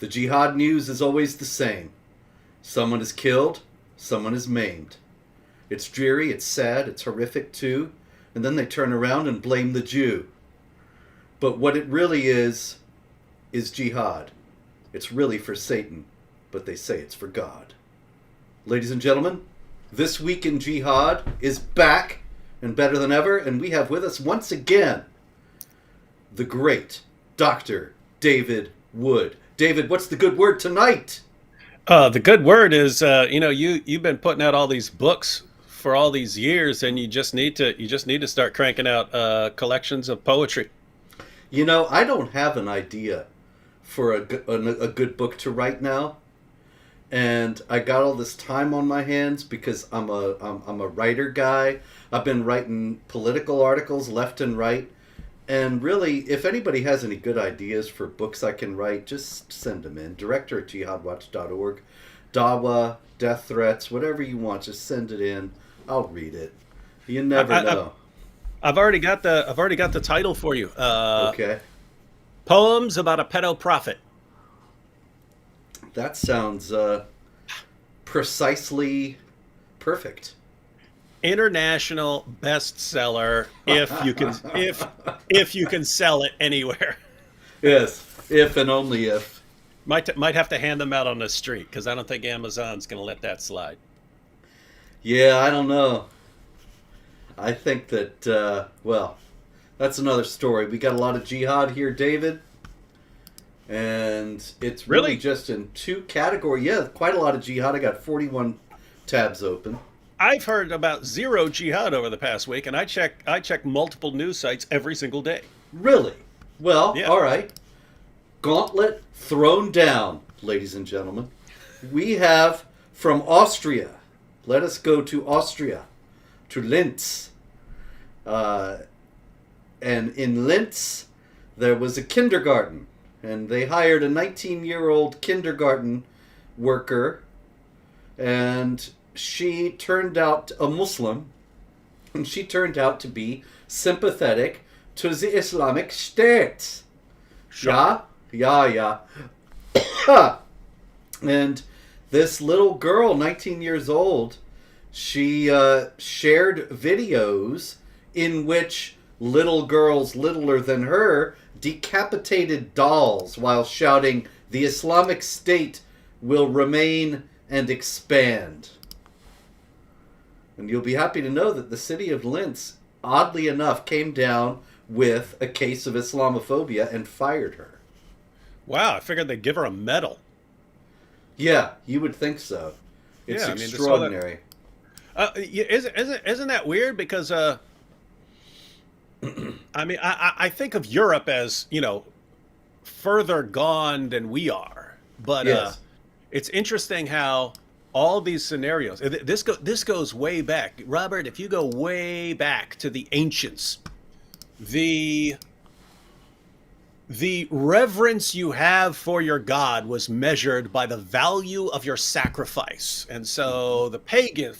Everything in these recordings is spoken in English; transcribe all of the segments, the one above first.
The Jihad news is always the same. Someone is killed, someone is maimed. It's dreary, it's sad, it's horrific too, and then they turn around and blame the Jew. But what it really is jihad. It's really for Satan, but they say it's for God. Ladies and gentlemen, This Week in Jihad is back and better than ever, and we have with us once again the great Dr. David Wood. David, what's the good word tonight? The good word is, you've been putting out all these books for all these years, and you just need to start cranking out collections of poetry. You know, I don't have an idea for a good book to write now, and I got all this time on my hands because I'm a writer guy. I've been writing political articles left and right. And really, if anybody has any good ideas for books I can write, just send them in. Director@jihadwatch.org. Dawa, death threats, whatever you want, just send it in. I'll read it. You never know. I've already got the title for you. Okay. Poems about a pedo prophet. That sounds precisely perfect. International bestseller if you can sell it anywhere. Yes, if and only if. Might have to hand them out on the street because I don't think Amazon's going to let that slide. Yeah, I don't know. I think that that's another story. We got a lot of jihad here, David, and it's really just in two categories. Yeah, quite a lot of jihad. I got 41 tabs open. I've heard about zero jihad over the past week, and I check multiple news sites every single day. Really? Well, yeah. All right. Gauntlet thrown down, ladies and gentlemen. We have from Austria. Let us go to Austria, to Linz. And in Linz, there was a kindergarten, and they hired a 19-year-old kindergarten worker, and she turned out a Muslim, and she turned out to be sympathetic to the Islamic State. Sure. Yeah. And this little girl, 19 years old, she shared videos in which little girls littler than her decapitated dolls while shouting, "The Islamic State will remain and expand." And you'll be happy to know that the city of Linz, oddly enough, came down with a case of Islamophobia and fired her. Wow, I figured they'd give her a medal. Yeah, you would think so. It's extraordinary. Isn't that weird? Because I think of Europe as further gone than we are, but yes. It's interesting how all these scenarios. This goes way back, Robert. If you go way back to the ancients, the reverence you have for your God was measured by the value of your sacrifice. And so the pagans,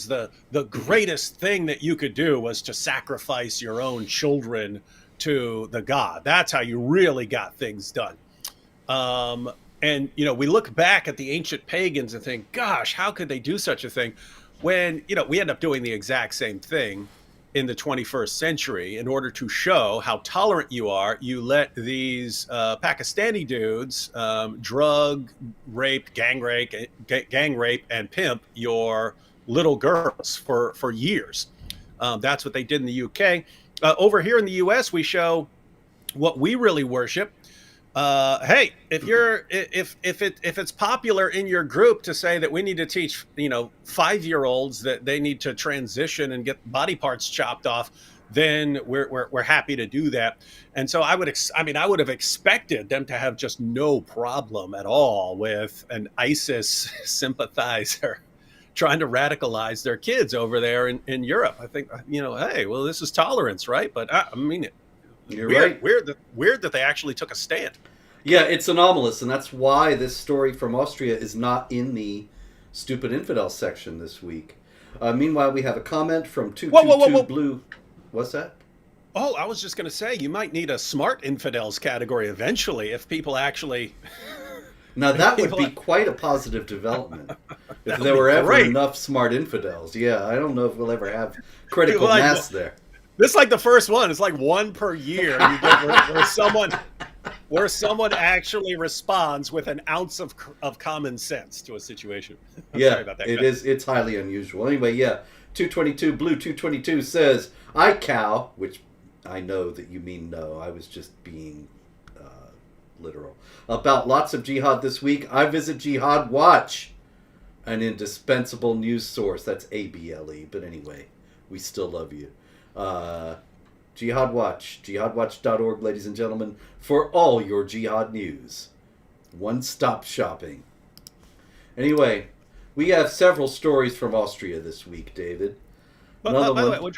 the greatest thing that you could do was to sacrifice your own children to the God. That's how you really got things done. And, we look back at the ancient pagans and think, gosh, how could they do such a thing? When, we end up doing the exact same thing in the 21st century. In order to show how tolerant you are, you let these Pakistani dudes drug, rape, gang rape, and pimp your little girls for years. That's what they did in the UK. Over here in the US, we show what we really worship. Hey, if it's popular in your group to say that we need to teach 5-year-olds that they need to transition and get body parts chopped off, then we're happy to do that. And so I would have expected them to have just no problem at all with an ISIS sympathizer trying to radicalize their kids over there in Europe. I think hey, well, this is tolerance, right? But You're right. Weird that they actually took a stand. Yeah, it's anomalous, and that's why this story from Austria is not in the Stupid Infidel section this week. Meanwhile, we have a comment from 222 Blue. What's that? Oh, I was just going to say, you might need a smart infidels category eventually if people actually Now that would be quite a positive development if That there would were be ever great. enough smart infidels. Yeah, I don't know if we'll ever have critical Like, mass there. this is like the first one. It's like one per year you get where someone actually responds with an ounce of common sense to a situation. I'm Yeah, sorry about that. it is. It's highly unusual. Anyway, yeah, 222 Blue 222 says, "I cow," which I know that you mean no. I was just being literal. About lots of jihad this week. I visit Jihad Watch, an indispensable news source. That's ABLE. But anyway, we still love you. Jihad Watch, jihadwatch.org, ladies and gentlemen, for all your jihad news. One-stop shopping. Anyway, we have several stories from Austria this week, David. But by the way, well,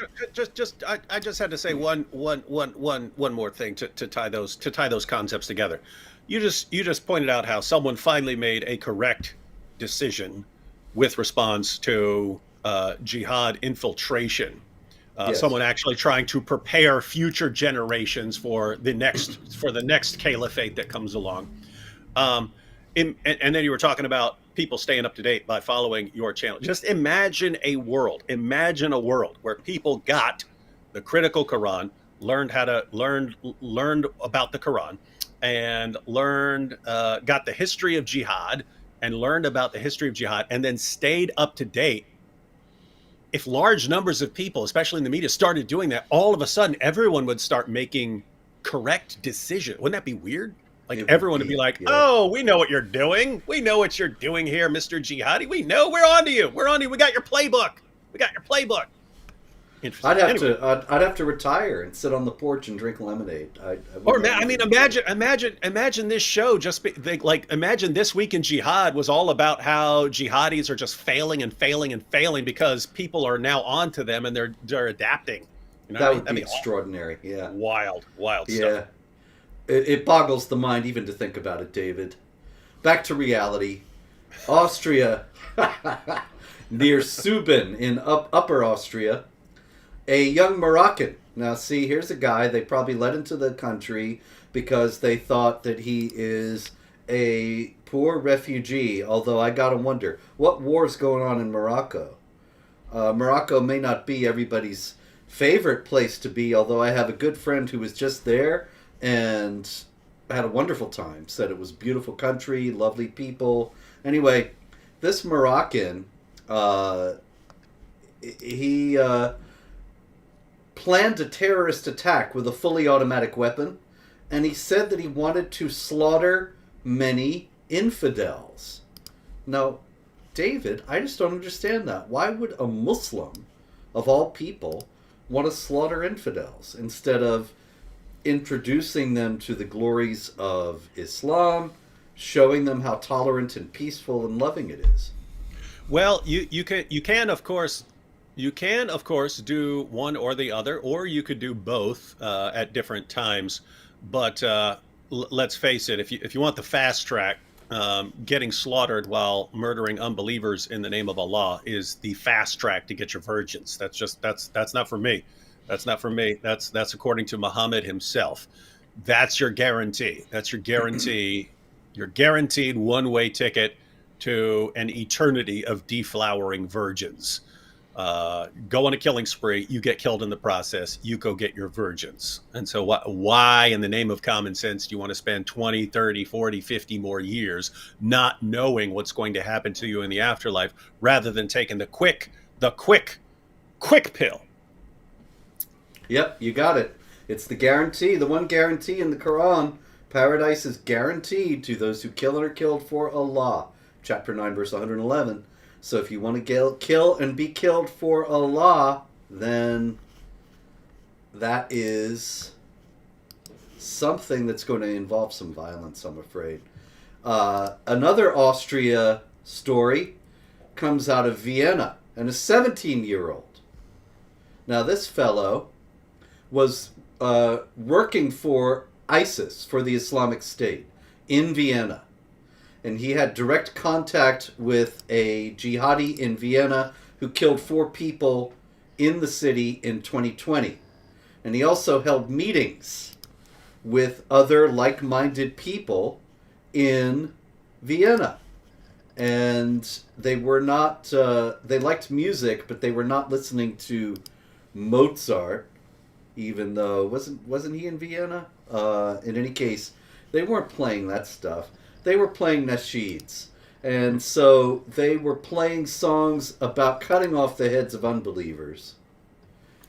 I just had to say one more thing to tie those concepts together. You just pointed out how someone finally made a correct decision with response to jihad infiltration. Yes. Someone actually trying to prepare future generations for the next caliphate that comes along. And then you were talking about people staying up to date by following your channel. Just imagine a world where people got the critical Quran, learned about the Quran, and got the history of jihad, and learned about the history of jihad, and then stayed up to date. If large numbers of people, especially in the media, started doing that, all of a sudden everyone would start making correct decisions. Wouldn't that be weird? Like everyone would be like, yeah. "Oh, we know what you're doing. We know what you're doing here, Mr. Jihadi. We know. We're on to you. We're on to you. We got your playbook. We got your playbook." Interesting. I'd have to retire and sit on the porch and drink lemonade. Imagine this show imagine This Week in Jihad was all about how jihadis are just failing and failing and failing because people are now onto them and they're adapting. You know, that would be extraordinary. Yeah. Wild stuff. Yeah. It boggles the mind even to think about it, David. Back to reality. Austria, near Subin in Upper Austria, a young Moroccan. Now, see, here's a guy they probably let into the country because they thought that he is a poor refugee, although I gotta wonder, what war's going on in Morocco? Morocco may not be everybody's favorite place to be, although I have a good friend who was just there and had a wonderful time. Said it was a beautiful country, lovely people. Anyway, this Moroccan, he planned a terrorist attack with a fully automatic weapon, and he said that he wanted to slaughter many infidels. Now, David, I just don't understand that. Why would a Muslim, of all people, want to slaughter infidels instead of introducing them to the glories of Islam, showing them how tolerant and peaceful and loving it is? Well, you can of course do one or the other, or you could do both at different times. But let's face it, if you want the fast track, getting slaughtered while murdering unbelievers in the name of Allah is the fast track to get your virgins. That's not for me. That's not for me. That's according to Muhammad himself. That's your guarantee. That's your guarantee. Your guaranteed one-way ticket to an eternity of deflowering virgins. Go on a killing spree, you get killed in the process, you go get your virgins. And so why in the name of common sense do you want to spend 20, 30, 40, 50 more years not knowing what's going to happen to you in the afterlife rather than taking the quick pill? Yep, you got it. It's the guarantee, the one guarantee in the Quran. Paradise is guaranteed to those who kill and are killed for Allah. Chapter 9, verse 111. So if you want to kill and be killed for Allah, then that is something that's going to involve some violence, I'm afraid. Another Austria story comes out of Vienna, and a 17-year-old. Now this fellow was working for ISIS, for the Islamic State, in Vienna. And he had direct contact with a jihadi in Vienna who killed 4 people in the city in 2020. And he also held meetings with other like-minded people in Vienna. And they were not, they liked music, but they were not listening to Mozart, even though, wasn't he in Vienna? In any case, they weren't playing that stuff. They were playing nasheeds. And so they were playing songs about cutting off the heads of unbelievers.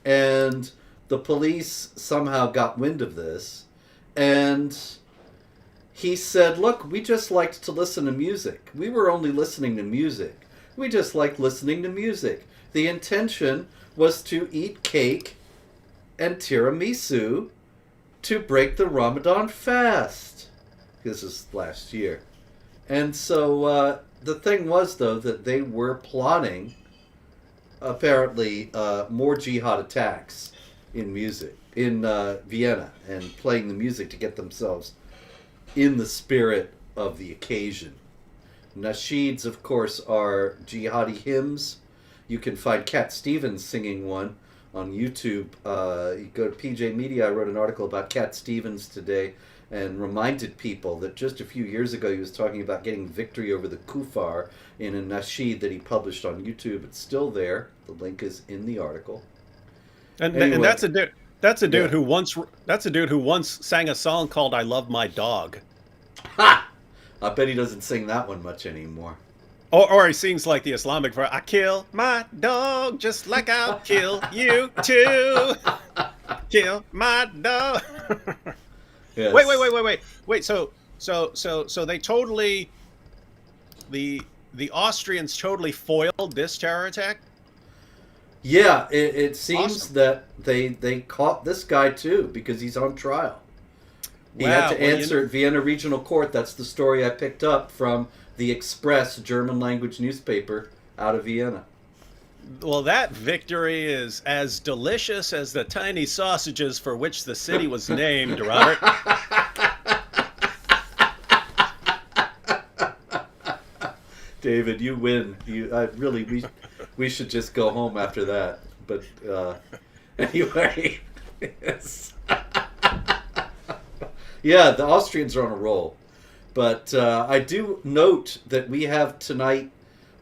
And the police somehow got wind of this. And he said, look, we just liked to listen to music. We were only listening to music. We just liked listening to music. The intention was to eat cake and tiramisu to break the Ramadan fast. This is last year. And so the thing was, though, that they were plotting, apparently, more jihad attacks in music, in Vienna, and playing the music to get themselves in the spirit of the occasion. Nasheeds, of course, are jihadi hymns. You can find Cat Stevens singing one on YouTube. You go to PJ Media. I wrote an article about Cat Stevens today and reminded people that just a few years ago he was talking about getting victory over the Kufar in a nasheed that he published on YouTube. It's still there. The link is in the article. And that's a dude. That's a dude who once sang a song called "I Love My Dog." Ha! I bet he doesn't sing that one much anymore. Or he sings like the Islamic version. I kill my dog just like I'll kill you too. Kill my dog. Yes. Wait. So they totally, the Austrians totally foiled this terror attack. Yeah, it seems Awesome. that they caught this guy too because he's on trial. He had to answer at Vienna Regional Court. That's the story I picked up from the Express, German language newspaper out of Vienna. Well, that victory is as delicious as the tiny sausages for which the city was named, Robert. David, you win. We should just go home after that. But anyway, yes. Yeah, the Austrians are on a roll. But I do note that we have tonight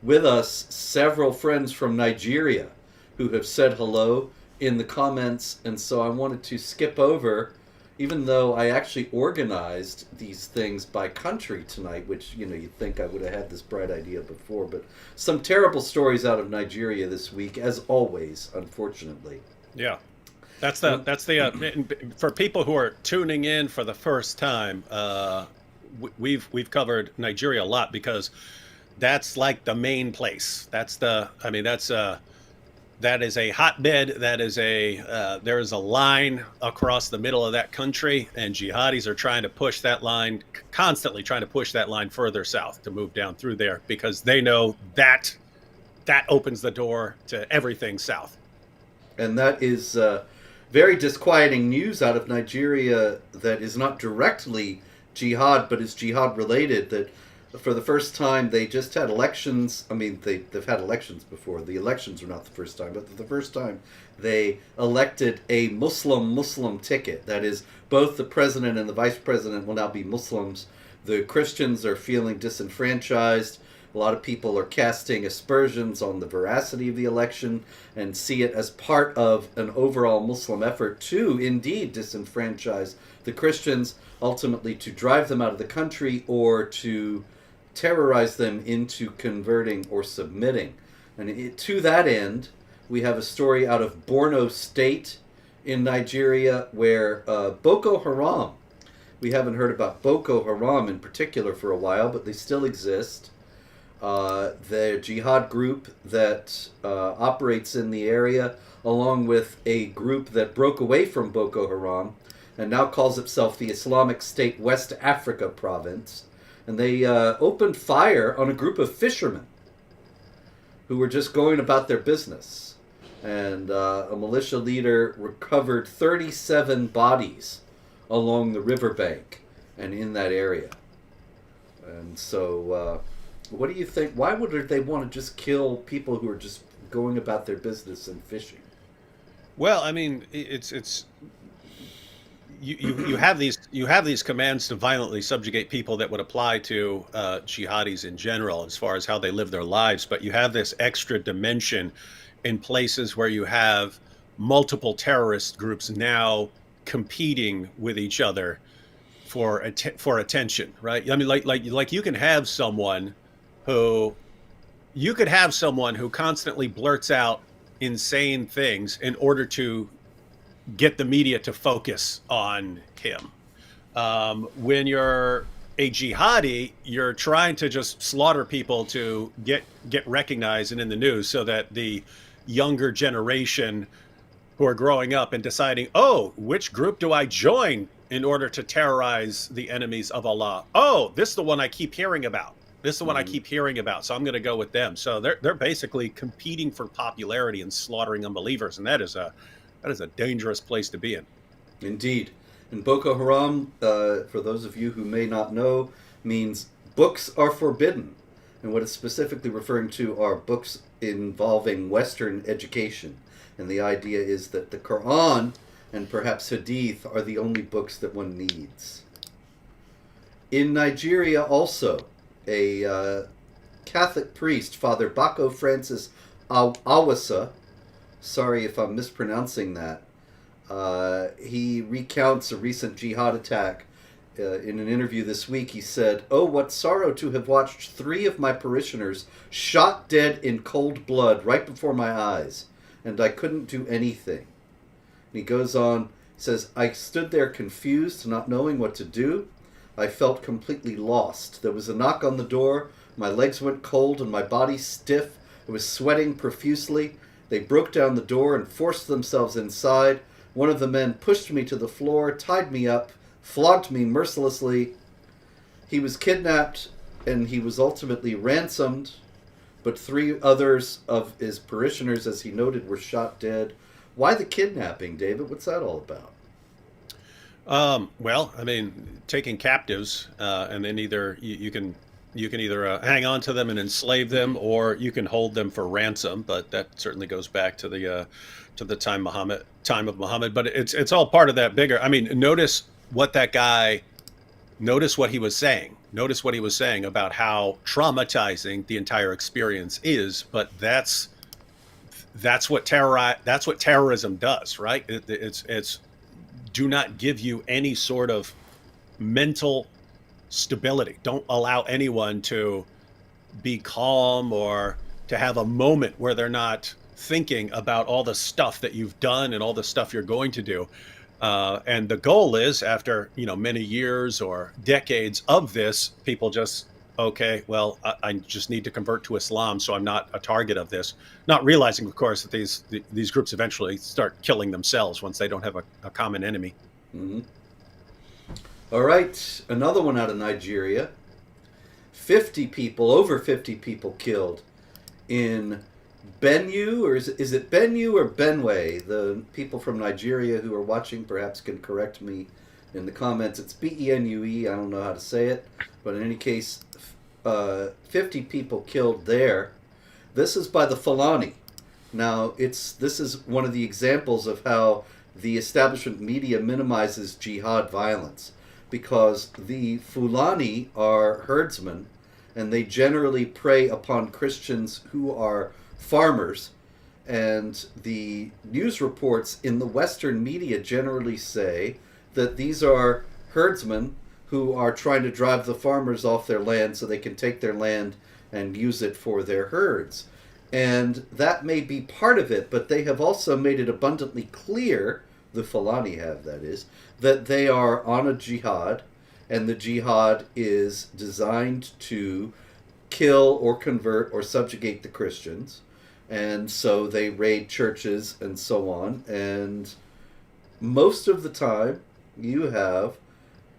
with us several friends from Nigeria who have said hello in the comments, and so I wanted to skip over, even though I actually organized these things by country tonight, which, you'd think I would have had this bright idea before, but some terrible stories out of Nigeria this week, as always, unfortunately. Yeah. That's the for people who are tuning in for the first time, we've covered Nigeria a lot because that's like the main place. That is a hotbed. That is there is a line across the middle of that country, and jihadis are trying to push that line, constantly trying to push that line further south to move down through there because they know that opens the door to everything south. And that is very disquieting news out of Nigeria that is not directly jihad, but is jihad related, that for the first time they just had elections. I mean, they've had elections before. The elections were not the first time, but the first time they elected a Muslim ticket. That is, both the president and the vice president will now be Muslims. The Christians are feeling disenfranchised. A lot of people are casting aspersions on the veracity of the election and see it as part of an overall Muslim effort to indeed disenfranchise the Christians, ultimately to drive them out of the country or to terrorize them into converting or submitting. And to that end, we have a story out of Borno State in Nigeria where Boko Haram, we haven't heard about Boko Haram in particular for a while, but they still exist. The jihad group that operates in the area, along with a group that broke away from Boko Haram and now calls itself the Islamic State West Africa Province. And they opened fire on a group of fishermen who were just going about their business. And a militia leader recovered 37 bodies along the riverbank and in that area. And so, what do you think? Why would they want to just kill people who are just going about their business and fishing? Well, I mean, it's you have these commands to violently subjugate people that would apply to jihadis in general, as far as how they live their lives. But you have this extra dimension in places where you have multiple terrorist groups now competing with each other for attention, right? I mean, like who you could have someone who constantly blurts out insane things in order to get the media to focus on him. When you're a jihadi, you're trying to just slaughter people to get recognized and in the news, so that the younger generation who are growing up and deciding, oh, which group do I join in order to terrorize the enemies of Allah? Oh, this is the one I keep hearing about. This is the one I keep hearing about, so I'm going to go with them. So they're basically competing for popularity and slaughtering unbelievers, and that is a dangerous place to be in. Indeed. And Boko Haram, for those of you who may not know, means books are forbidden. And what it's specifically referring to are books involving Western education. And the idea is that the Quran and perhaps Hadith are the only books that one needs. In Nigeria also, a Catholic priest, Father Bako Francis Awasa, sorry if I'm mispronouncing that, he recounts a recent jihad attack. In an interview this week, he said, "Oh, what sorrow to have watched 3 of my parishioners shot dead in cold blood right before my eyes, and I couldn't do anything." And he goes on, says, "I stood there confused, not knowing what to do. I felt completely lost. There was a knock on the door. My legs went cold and my body stiff. I was sweating profusely. They broke down the door and forced themselves inside. One of the men pushed me to the floor, tied me up, flogged me mercilessly. He was kidnapped and he was ultimately ransomed, but 3 others of his parishioners, as he noted, were shot dead." Why the kidnapping, David? What's that all about? Well, I mean, taking captives, and then either you can either hang on to them and enslave them, or you can hold them for ransom. But that certainly goes back to the time of Muhammad. But it's all part of that bigger. I mean, notice what he was saying. Notice what he was saying about how traumatizing the entire experience is. But that's what terrorism does, right? It's do not give you any sort of mental stability. Don't allow anyone to be calm or to have a moment where they're not thinking about all the stuff that you've done and all the stuff you're going to do. And the goal is, after many years or decades of this, people just, okay, well, I just need to convert to Islam, so I'm not a target of this. Not realizing, of course, that these groups eventually start killing themselves once they don't have a common enemy. Mm-hmm. All right, another one out of Nigeria. Over 50 people killed in Benue, or is it Benue or Benue? The people from Nigeria who are watching perhaps can correct me in the comments. It's Benue. I don't know how to say it, but in any case, 50 people killed there. This is by the Fulani. Now, this is one of the examples of how the establishment media minimizes jihad violence, because the Fulani are herdsmen, and they generally prey upon Christians who are farmers. And the news reports in the Western media generally say that these are herdsmen who are trying to drive the farmers off their land so they can take their land and use it for their herds. And that may be part of it, but they have also made it abundantly clear, the Fulani have, that is, that they are on a jihad, and the jihad is designed to kill or convert or subjugate the Christians. And so they raid churches and so on. And most of the time, you have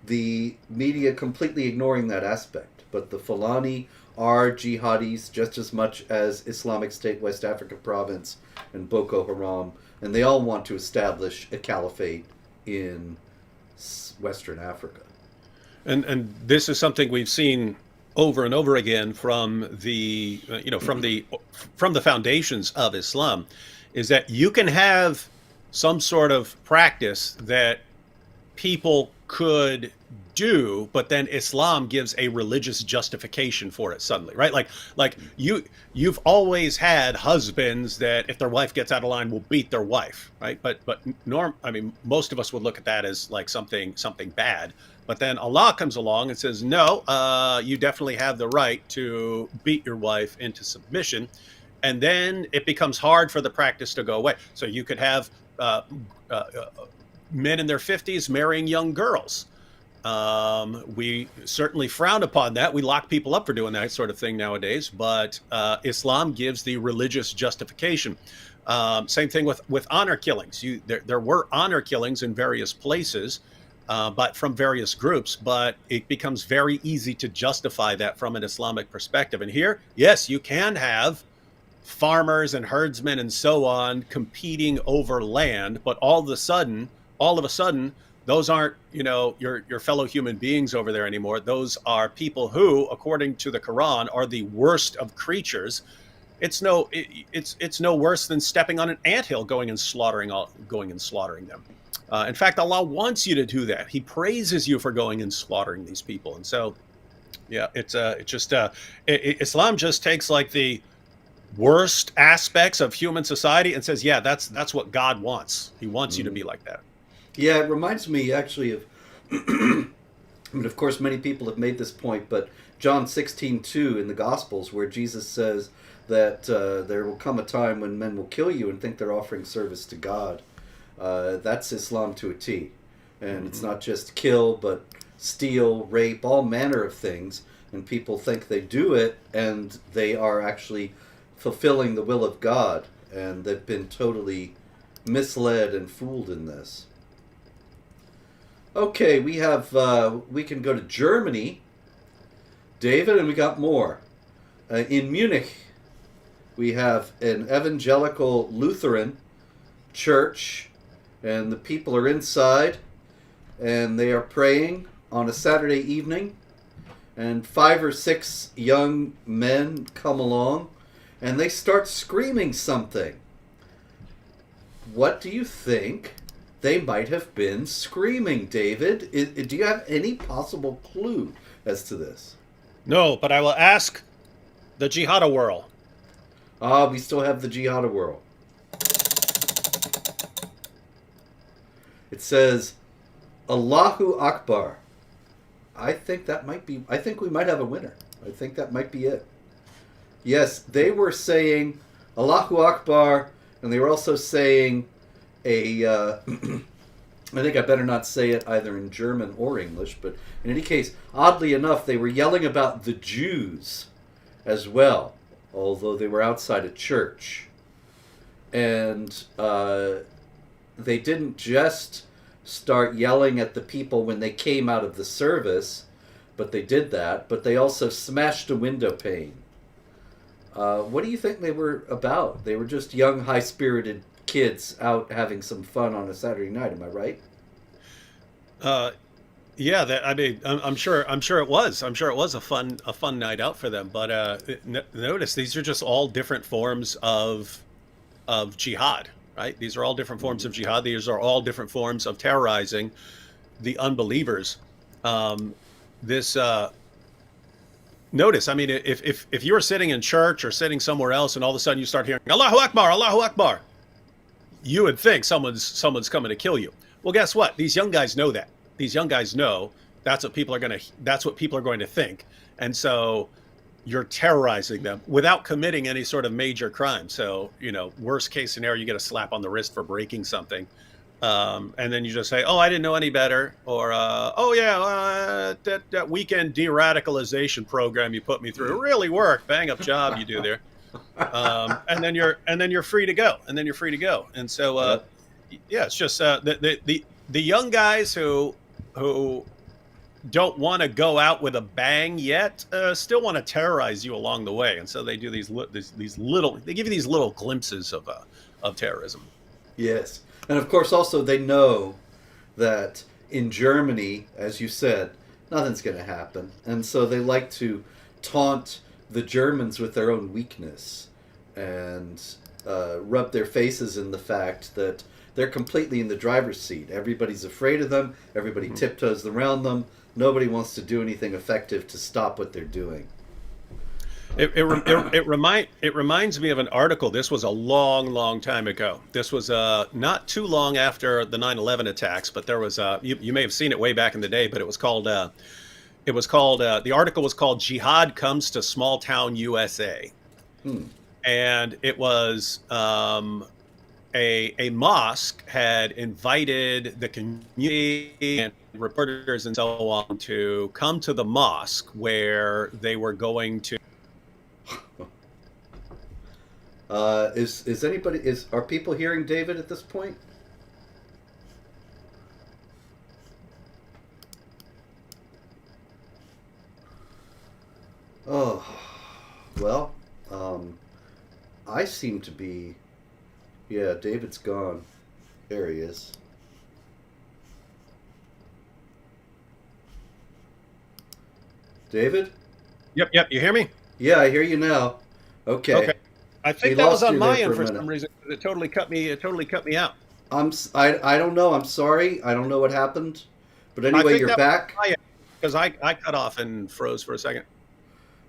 the media completely ignoring that aspect. But the Fulani are jihadis just as much as Islamic State West Africa Province and Boko Haram. And they all want to establish a caliphate in Western Africa. And this is something we've seen over and over again from the foundations of Islam, is that you can have some sort of practice that people could do, but then Islam gives a religious justification for it suddenly, right? Like you've always had husbands that if their wife gets out of line will beat their wife, right? But I mean, most of us would look at that as like something bad. But then Allah comes along and says, no, you definitely have the right to beat your wife into submission. And then it becomes hard for the practice to go away. So you could have men in their 50s marrying young girls. We certainly frown upon that. We lock people up for doing that sort of thing nowadays. But Islam gives the religious justification. Same thing with honor killings. There were honor killings in various places, but from various groups. But it becomes very easy to justify that from an Islamic perspective. And here, yes, you can have farmers and herdsmen and so on competing over land, but all of a sudden, those aren't, your fellow human beings over there anymore. Those are people who, according to the Quran, are the worst of creatures. It's no worse than stepping on an anthill, going and slaughtering them. In fact, Allah wants you to do that. He praises you for going and slaughtering these people. And so, yeah, Islam just takes like the worst aspects of human society and says, yeah, that's what God wants. He wants you to be like that. Yeah, it reminds me actually of, I mean, of course, many people have made this point, but John 16:2 in the Gospels, where Jesus says that there will come a time when men will kill you and think they're offering service to God. That's Islam to a T. And it's not just kill, but steal, rape, all manner of things. And people think they do it, and they are actually fulfilling the will of God. And they've been totally misled and fooled in this. Okay, we can go to Germany, David, and we got more. In Munich, we have an evangelical Lutheran church, and the people are inside, and they are praying on a Saturday evening, and 5 or 6 young men come along, and they start screaming something. What do you think they might have been screaming, David? Do you have any possible clue as to this? No, but I will ask the Jihad world. We still have the Jihad world. It says, Allahu Akbar. I think we might have a winner. I think that might be it. Yes, they were saying Allahu Akbar, and they were also saying I think I better not say it either in German or English, but in any case, oddly enough, they were yelling about the Jews as well, although they were outside a church. And they didn't just start yelling at the people when they came out of the service, but they did that, but they also smashed a window pane. What do you think they were about? They were just young, high-spirited kids out having some fun on a Saturday night. Am I right? Yeah. I'm sure it was. I'm sure it was a fun night out for them. But notice these are just all different forms of jihad, right? These are all different forms of jihad. These are all different forms of terrorizing the unbelievers. Notice, I mean, if you were sitting in church or sitting somewhere else and all of a sudden you start hearing Allahu Akbar, Allahu Akbar, you would think someone's coming to kill you. Well, guess what? These young guys know that. These young guys know that's what people are going to think. And so you're terrorizing them without committing any sort of major crime. So, worst case scenario, you get a slap on the wrist for breaking something. And then you just say, oh, I didn't know any better. Or, that weekend de-radicalization program you put me through really worked. Bang up job you do there. And then you're free to go. And so, it's just the young guys who don't want to go out with a bang yet still want to terrorize you along the way. And so they do they give you these little glimpses of terrorism. Yes. And of course, also, they know that in Germany, as you said, nothing's going to happen. And so they like to taunt the Germans with their own weakness and rub their faces in the fact that they're completely in the driver's seat. Everybody's afraid of them. Everybody tiptoes around them. Nobody wants to do anything effective to stop what they're doing. It reminds me of an article. This was a long time ago. This was not too long after the 9/11 attacks, but there was you may have seen it way back in the day. But it was called the article was called "Jihad Comes to Small Town USA," and it was a mosque had invited the community and reporters and so on to come to the mosque where they were going to. Are people hearing David at this point? Oh, well, I seem to be, yeah, David's gone. There he is. David? Yep, you hear me? Yeah, I hear you now. Okay. I think that was on my end for some reason. It totally cut me out. I don't know. I'm sorry. I don't know what happened. But anyway, you're back. Because I cut off and froze for a second.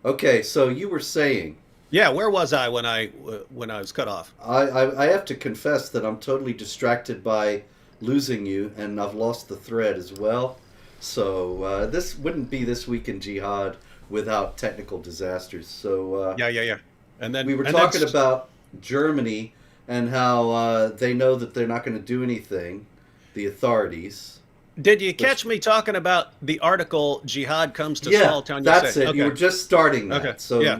Okay, so you were saying. Yeah, where was I when I was cut off? I have to confess that I'm totally distracted by losing you, and I've lost the thread as well. So this wouldn't be This Week in Jihad without technical disasters. So yeah. And then we were talking about Germany and how they know that they're not going to do anything, the authorities. Did you catch me talking about the article "Jihad Comes to Small Town USA"? That's it. Okay. You were just starting that. Okay. So yeah.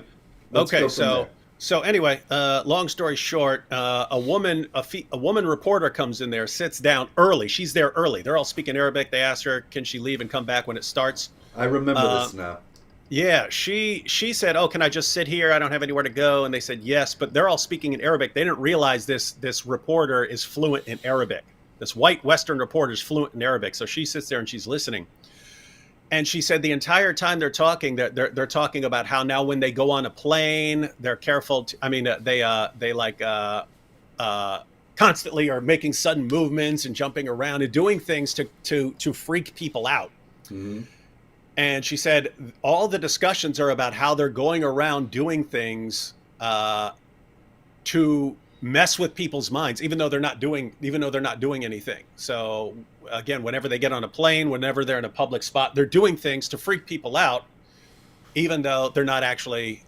Okay. So anyway, long story short, a woman reporter comes in there, sits down early. She's there early. They're all speaking Arabic. They ask her, can she leave and come back when it starts? I remember this now. Yeah, she said, "Oh, can I just sit here? I don't have anywhere to go." And they said yes, but they're all speaking in Arabic. They didn't realize this reporter is fluent in Arabic. This white Western reporter is fluent in Arabic. So she sits there and she's listening. And she said the entire time they're talking, they're talking about how now when they go on a plane, they're careful. They constantly are making sudden movements and jumping around and doing things to freak people out. Mm-hmm. And she said all the discussions are about how they're going around doing things to mess with people's minds, even though they're not doing anything. So again, whenever they get on a plane, whenever they're in a public spot, they're doing things to freak people out, even though they're not actually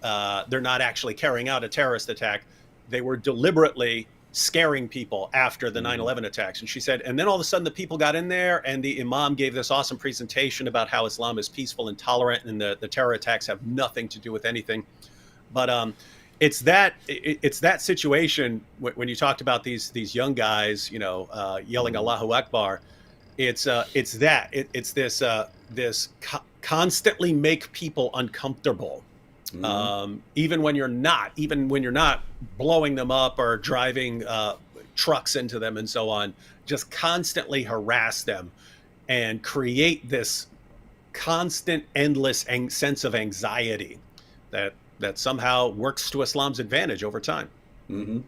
carrying out a terrorist attack. They were deliberately scaring people after the 9/11 attacks. And she said, and then all of a sudden the people got in there and the imam gave this awesome presentation about how Islam is peaceful and tolerant and the terror attacks have nothing to do with anything. But it's that situation when you talked about these young guys, yelling Allahu Akbar. It's this constantly make people uncomfortable. Mm-hmm. Even when you're not blowing them up or driving trucks into them and so on, just constantly harass them and create this constant, endless sense of anxiety that somehow works to Islam's advantage over time. Mm-hmm.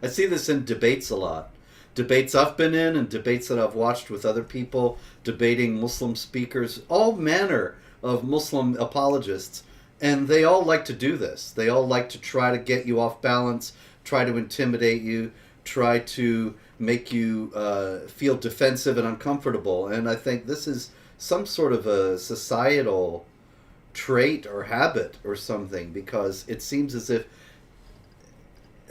I see this in debates a lot. Debates I've been in and debates that I've watched with other people debating Muslim speakers, all manner of Muslim apologists. And they all like to do this. They all like to try to get you off balance, try to intimidate you, try to make you feel defensive and uncomfortable. And I think this is some sort of a societal trait or habit or something, because it seems as if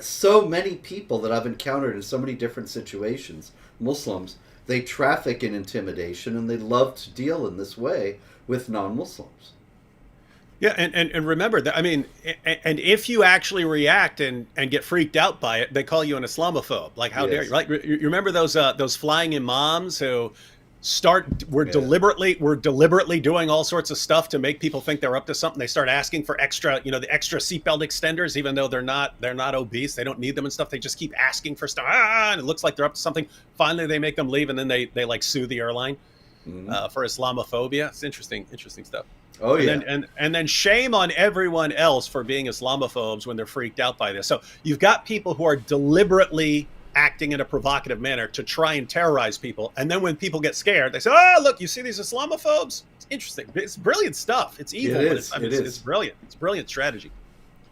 so many people that I've encountered in so many different situations, Muslims, they traffic in intimidation and they love to deal in this way with non-Muslims. Yeah, and remember that, I mean, and if you actually react and get freaked out by it, they call you an Islamophobe. Like, how dare you? Like, you remember those flying imams who were deliberately doing all sorts of stuff to make people think they're up to something. They start asking for extra, the extra seatbelt extenders, even though they're not obese, they don't need them and stuff. They just keep asking for stuff, and it looks like they're up to something. Finally, they make them leave, and then they like sue the airline for Islamophobia. It's interesting stuff. Oh yeah, and then shame on everyone else for being Islamophobes when they're freaked out by this. So you've got people who are deliberately acting in a provocative manner to try and terrorize people. And then when people get scared, they say, "Oh, look, you see these Islamophobes? It's interesting. It's brilliant stuff. It's evil, It but is. it's brilliant. It's brilliant strategy."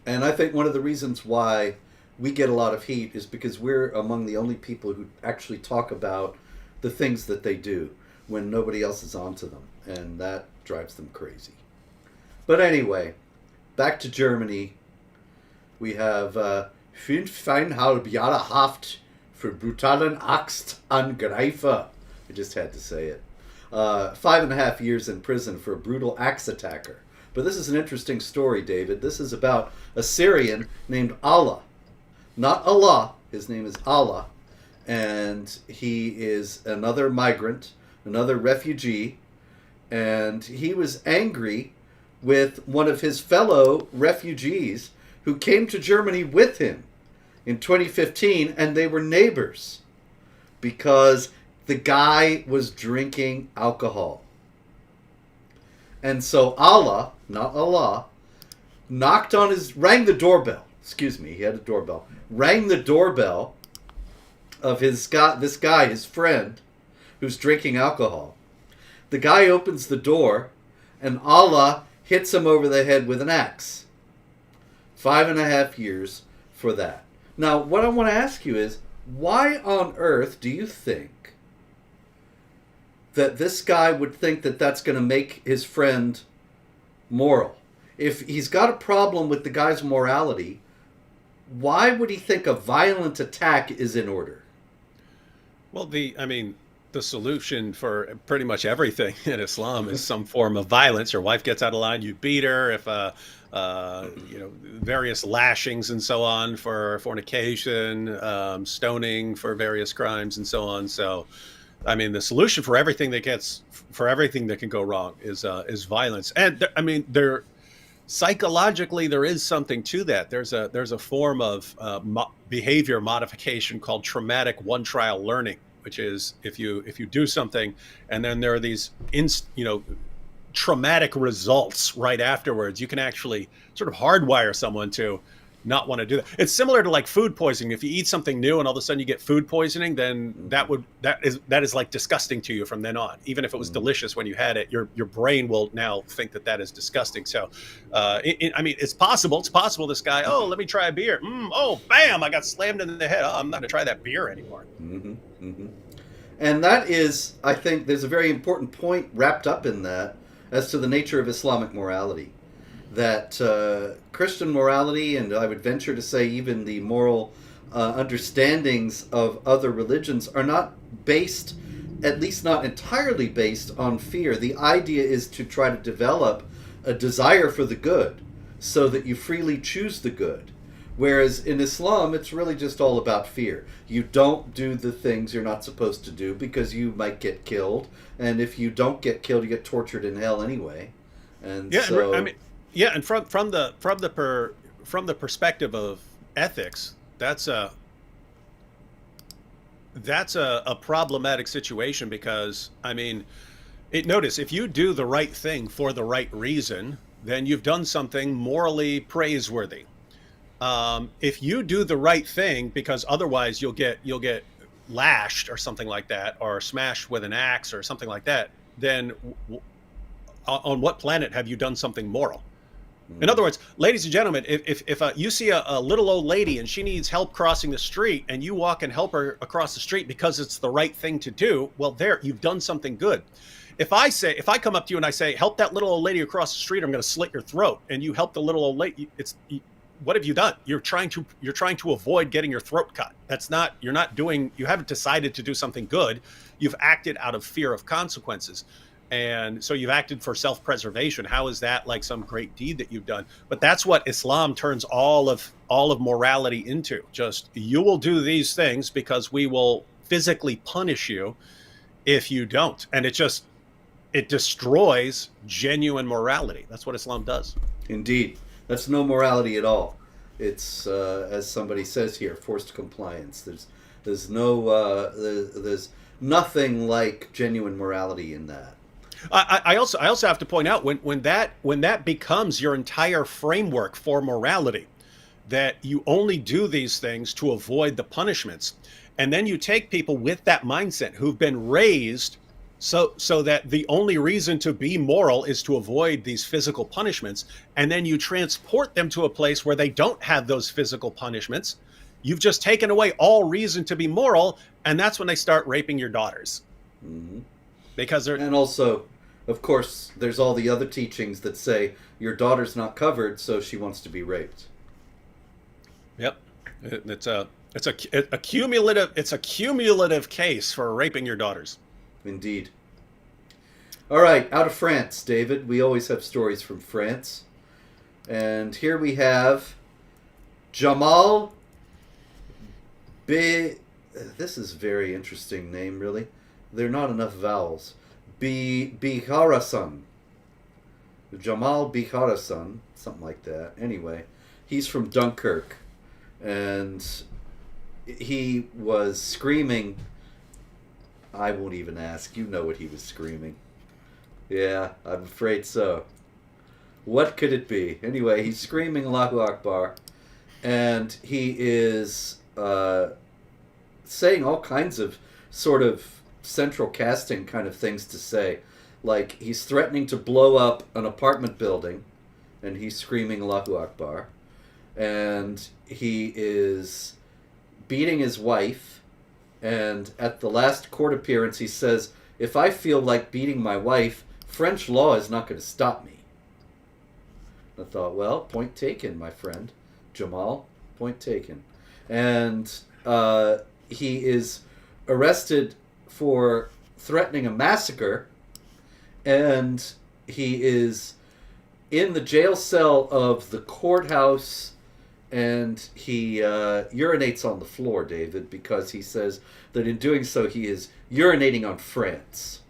And I think one of the reasons why we get a lot of heat is because we're among the only people who actually talk about the things that they do when nobody else is onto them. And that drives them crazy. But anyway, back to Germany. We have 5,500 Jahre Haft für brutalen Axtangreifer. I just had to say it. 5.5 years in prison for a brutal axe attacker. But this is an interesting story, David. This is about a Syrian named Allah. Not Allah. His name is Allah. And he is another migrant, another refugee. And he was angry with one of his fellow refugees who came to Germany with him in 2015, and they were neighbors because the guy was drinking alcohol. And so Allah, not Allah, rang the doorbell. Excuse me, he had a doorbell. Rang the doorbell of this guy, his friend, who's drinking alcohol. The guy opens the door, and Allah hits him over the head with an axe. 5.5 years for that. Now, what I want to ask you is, why on earth do you think that this guy would think that that's going to make his friend moral? If he's got a problem with the guy's morality, why would he think a violent attack is in order? Well, the solution for pretty much everything in Islam is some form of violence. Your wife gets out of line, you beat her. If various lashings and so on for fornication, stoning for various crimes and so on. So, the solution for everything that can go wrong is violence. And psychologically, there is something to that. There's a form of behavior modification called traumatic one-trial learning, which is if you do something and then there are these traumatic results right afterwards, you can actually sort of hardwire someone to not want to do that. It's similar to like food poisoning. If you eat something new and all of a sudden you get food poisoning, then that is like disgusting to you from then on. Even if it was delicious when you had it, your brain will now think that is disgusting. So, it's possible. It's possible this guy, let me try a beer. Bam, I got slammed in the head. I'm not going to try that beer anymore. Mm-hmm, mm-hmm. And that is, I think, there's a very important point wrapped up in that as to the nature of Islamic morality. That Christian morality, and I would venture to say even the moral understandings of other religions, are not based, at least not entirely based, on fear. The idea is to try to develop a desire for the good so that you freely choose the good. Whereas in Islam, it's really just all about fear. You don't do the things you're not supposed to do because you might get killed. And if you don't get killed, you get tortured in hell anyway. And yeah, so... and from the perspective of ethics, that's a problematic situation because notice if you do the right thing for the right reason, then you've done something morally praiseworthy. If you do the right thing because otherwise you'll get lashed or something like that, or smashed with an axe or something like that, then on what planet have you done something moral? In other words, ladies and gentlemen, if you see a little old lady and she needs help crossing the street and you walk and help her across the street because it's the right thing to do, well, there, you've done something good. If I come up to you and I say, help that little old lady across the street, I'm going to slit your throat, and you help the little old lady, what have you done? You're trying to avoid getting your throat cut. You haven't decided to do something good. You've acted out of fear of consequences. And so you've acted for self-preservation. How is that like some great deed that you've done? But that's what Islam turns all of morality into. Just, you will do these things because we will physically punish you if you don't. And it destroys genuine morality. That's what Islam does. Indeed. That's no morality at all. It's, as somebody says here, forced compliance. There's nothing like genuine morality in that. I also have to point out when that becomes your entire framework for morality, that you only do these things to avoid the punishments, And then you take people with that mindset who've been raised so that the only reason to be moral is to avoid these physical punishments, and then you transport them to a place where they don't have those physical punishments. You've just taken away all reason to be moral, and that's when they start raping your daughters. Mm-hmm. Because they're... And also, of course, there's all the other teachings that say your daughter's not covered, so she wants to be raped. Yep. It's a cumulative case for raping your daughters. Indeed. All right, out of France, David. We always have stories from France. And here we have Jamal B. This is a very interesting name, really. There are not enough vowels. Biharasan. Jamal Biharasan, something like that. Anyway, he's from Dunkirk. And he was screaming... I won't even ask. You know what he was screaming. Yeah, I'm afraid so. What could it be? Anyway, he's screaming Allahu Akbar, and he is saying all kinds of sort of central casting kind of things to say. Like, he's threatening to blow up an apartment building, and he's screaming Allahu Akbar. And he is beating his wife. And at the last court appearance, he says, if I feel like beating my wife, French law is not going to stop me. I thought, well, point taken, my friend. Jamal, point taken. And he is arrested for threatening a massacre. And he is in the jail cell of the courthouse. And he urinates on the floor, David, because he says that in doing so he is urinating on France.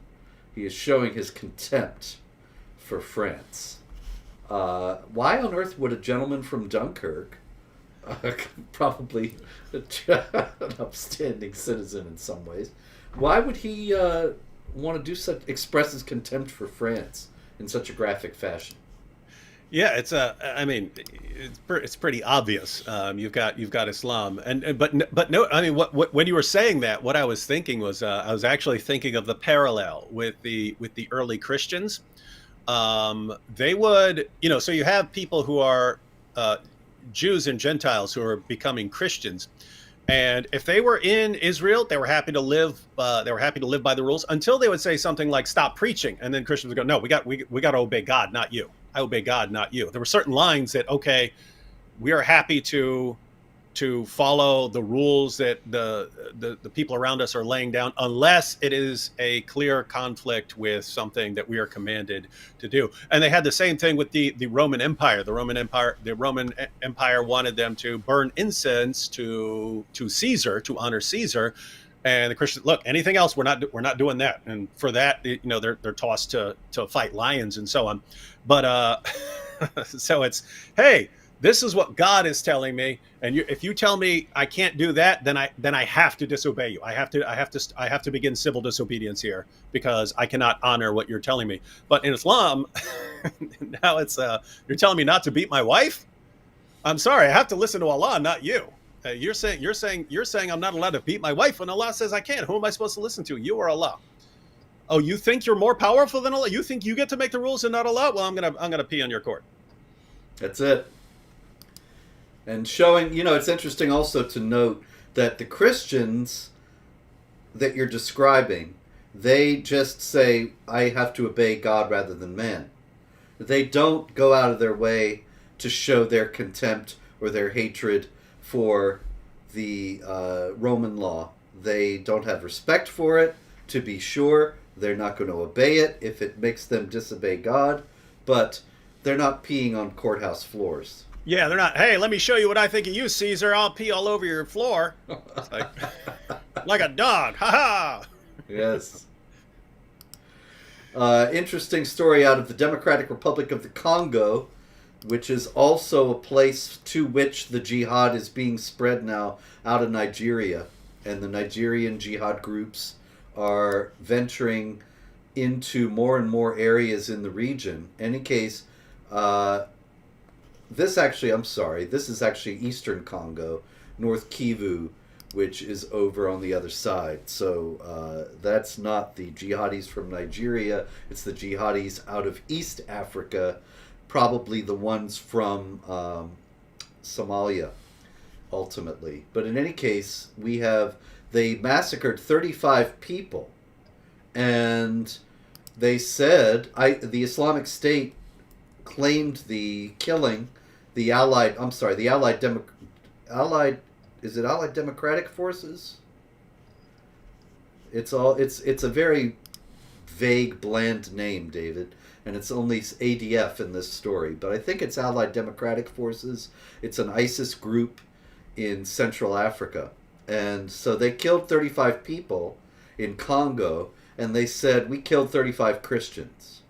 He is showing his contempt for France. Why on earth would a gentleman from Dunkirk, probably an upstanding citizen in some ways, why would he want to express his contempt for France in such a graphic fashion? Yeah, it's pretty obvious. You've got Islam, but no, I mean, when you were saying that, what I was thinking was I was actually thinking of the parallel with the early Christians. They would, so you have people who are Jews and Gentiles who are becoming Christians, and if they were in Israel, they were happy to live. They were happy to live by the rules until they would say something like "Stop preaching," and then Christians would go, "No, we got to obey God, not you. I obey God, not you." There were certain lines that, okay, we are happy to follow the rules that the people around us are laying down, unless it is a clear conflict with something that we are commanded to do. And they had the same thing with the Roman Empire. The Roman Empire wanted them to burn incense to Caesar, to honor Caesar. And the Christians, look, anything else, we're not doing that. And for that, they're tossed to fight lions and so on. But so it's, hey, this is what God is telling me, and if you tell me I can't do that, then I have to disobey you. I have to begin civil disobedience here because I cannot honor what you're telling me. But in Islam, now it's you're telling me not to beat my wife. I'm sorry, I have to listen to Allah, not you. You're saying I'm not allowed to beat my wife when Allah says I can. Who am I supposed to listen to? You or Allah? Oh, you think you're more powerful than Allah? You think you get to make the rules and not Allah? Well, I'm gonna pee on your court. That's it. And showing, it's interesting also to note that the Christians that you're describing, they just say, I have to obey God rather than man. They don't go out of their way to show their contempt or their hatred for the Roman law. They don't have respect for it, to be sure. They're not going to obey it if it makes them disobey God, but they're not peeing on courthouse floors. Yeah, they're not, hey, let me show you what I think of you, Caesar. I'll pee all over your floor. It's like a dog. Ha-ha! Yes. Interesting story out of the Democratic Republic of the Congo, which is also a place to which the jihad is being spread now out of Nigeria. And the Nigerian jihad groups are venturing into more and more areas in the region. In any case, this is actually Eastern Congo, North Kivu, which is over on the other side. So that's not the jihadis from Nigeria. It's the jihadis out of East Africa, probably the ones from Somalia, ultimately. But in any case, they massacred 35 people. And they said, the Islamic State claimed the killing, Allied Democratic Forces? It's a very vague, bland name, David, and it's only ADF in this story, but I think it's Allied Democratic Forces. It's an ISIS group in Central Africa. And so they killed 35 people in Congo, and they said, we killed 35 Christians.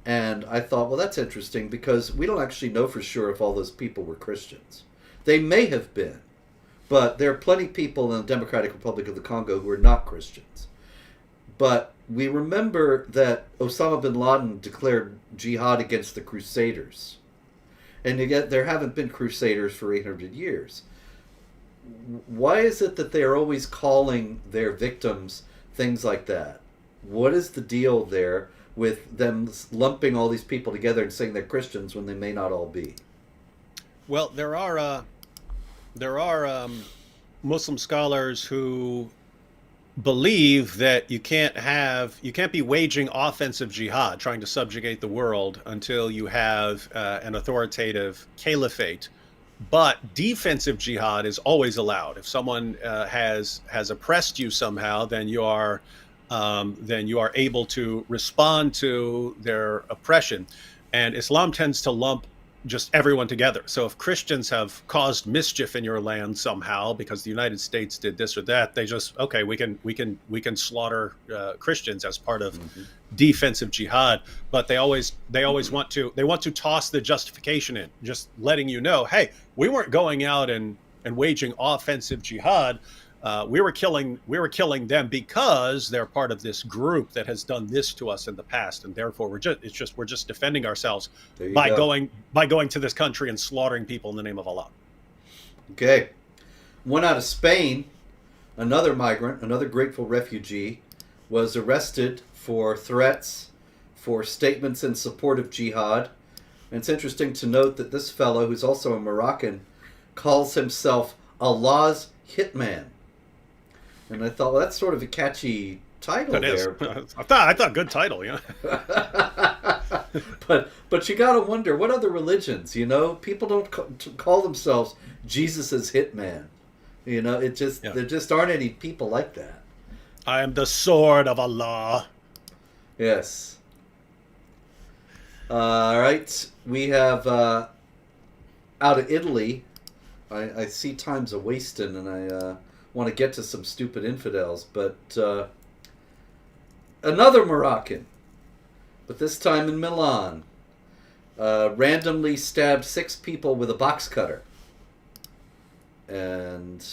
And I thought, well, that's interesting, because we don't actually know for sure if all those people were Christians. They may have been, but there are plenty of people in the Democratic Republic of the Congo who are not Christians. But we remember that Osama bin Laden declared jihad against the Crusaders. And yet there haven't been Crusaders for 800 years. Why is it that they are always calling their victims things like that? What is the deal there with them lumping all these people together and saying they're Christians when they may not all be? Well, there are Muslim scholars who believe that you can't be waging offensive jihad, trying to subjugate the world, until you have an authoritative caliphate. But defensive jihad is always allowed. If someone has oppressed you somehow, then you are able to respond to their oppression. And Islam tends to lump just everyone together. So if Christians have caused mischief in your land somehow because the United States did this or that, they just, okay, we can slaughter Christians as part of defensive jihad. But they always want to toss the justification in, just letting you know, hey, we weren't going out and waging offensive jihad. We were killing them because they're part of this group that has done this to us in the past, and therefore we're just defending ourselves by going to this country and slaughtering people in the name of Allah. Okay, one out of Spain, another migrant, another grateful refugee, was arrested for threats, for statements in support of jihad. And it's interesting to note that this fellow, who's also a Moroccan, calls himself Allah's hitman. And I thought, well, that's sort of a catchy title there. I thought good title, yeah. but you got to wonder, what other religions, people don't call themselves Jesus's hitman. There just aren't any people like that. I am the sword of Allah. Yes. All right. We have out of Italy. I see time's a wasting, and I want to get to some stupid infidels, but another Moroccan, but this time in Milan, randomly stabbed 6 people with a box cutter. And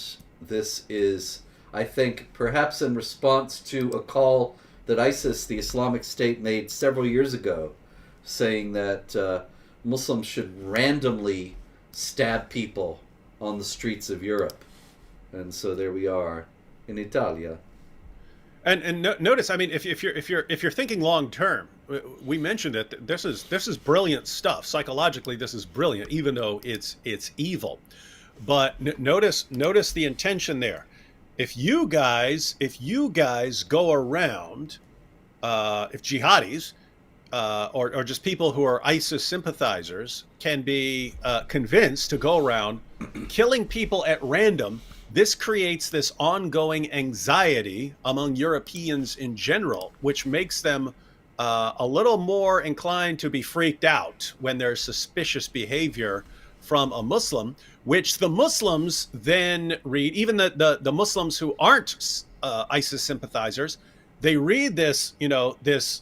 this is, I think, perhaps in response to a call that ISIS, the Islamic State, made several years ago, saying that Muslims should randomly stab people on the streets of Europe. And so there we are in Italia. And notice, I mean, if you're thinking long term, we mentioned that this is brilliant stuff. Psychologically, this is brilliant, even though it's evil. But notice the intention there. If you guys go around, if jihadis or just people who are ISIS sympathizers can be convinced to go around killing people at random, this creates this ongoing anxiety among Europeans in general, which makes them a little more inclined to be freaked out when there's suspicious behavior from a Muslim, which the Muslims then read. Even the Muslims who aren't ISIS sympathizers, they read this, this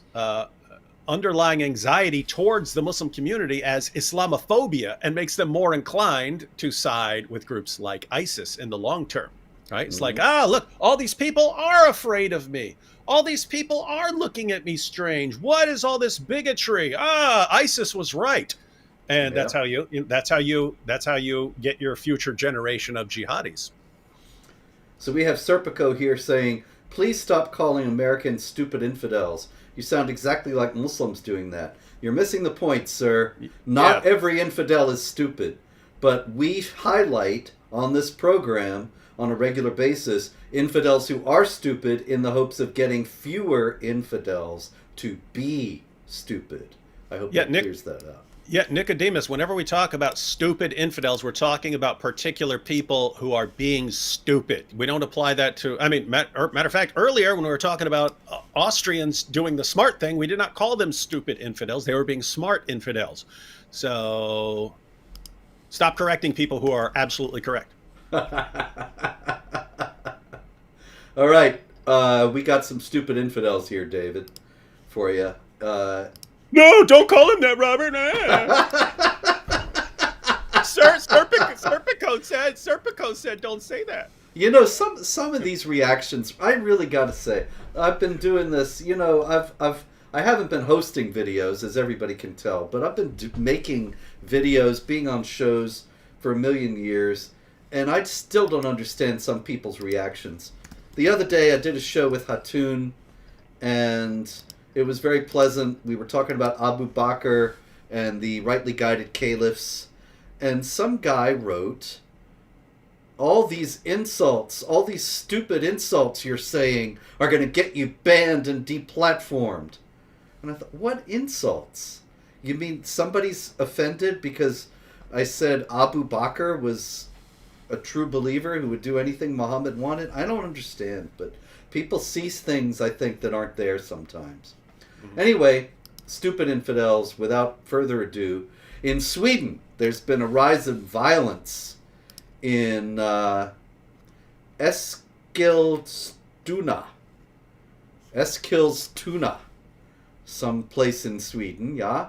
underlying anxiety towards the Muslim community as Islamophobia, and makes them more inclined to side with groups like ISIS in the long term, right? It's like, look, all these people are afraid of me. All these people are looking at me strange. What is all this bigotry? ISIS was right. And that's how you get your future generation of jihadis. So we have Serpico here saying, please stop calling Americans stupid infidels. You sound exactly like Muslims doing that. You're missing the point, sir. Not every infidel is stupid. But we highlight on this program on a regular basis infidels who are stupid in the hopes of getting fewer infidels to be stupid. I hope that clears that up. Yeah, Nicodemus, whenever we talk about stupid infidels, we're talking about particular people who are being stupid. We don't apply that to, I mean, matter of fact, earlier when we were talking about Austrians doing the smart thing, we did not call them stupid infidels. They were being smart infidels. So stop correcting people who are absolutely correct. All right. We got some stupid infidels here, David, for you. No, don't call him that, Robert. Serpico said, don't say that. You know, some of these reactions, I really got to say, I've been doing this. You know, I haven't been hosting videos, as everybody can tell, but I've been making videos, being on shows for a million years, and I still don't understand some people's reactions. The other day, I did a show with Hatun, and it was very pleasant. We were talking about Abu Bakr and the rightly guided caliphs. And some guy wrote, all these insults, all these stupid insults you're saying are going to get you banned and deplatformed. And I thought, what insults? You mean somebody's offended because I said Abu Bakr was a true believer who would do anything Muhammad wanted? I don't understand, but people see things, I think, that aren't there sometimes. Anyway, stupid infidels, without further ado. In Sweden, there's been a rise of violence in Eskilstuna, some place in Sweden, yeah.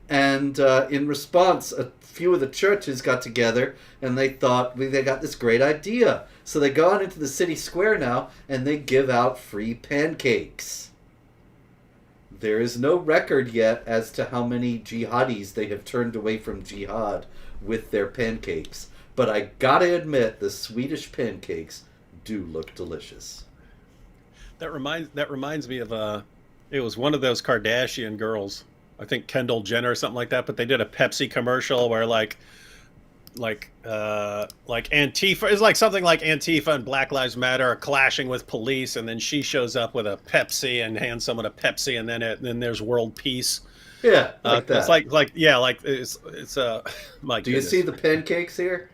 And in response, a few of the churches got together and they thought they got this great idea. So they go out into the city square now and they give out free pancakes. There is no record yet as to how many jihadis they have turned away from jihad with their pancakes. But I gotta admit, the Swedish pancakes do look delicious. That reminds me of it was one of those Kardashian girls, I think Kendall Jenner or something like that, but they did a Pepsi commercial where like Antifa is like something like Antifa and Black Lives Matter are clashing with police, and then she shows up with a Pepsi and hands someone a Pepsi, and then there's world peace. Yeah, like that. It's it's my goodness. Do you see the pancakes here?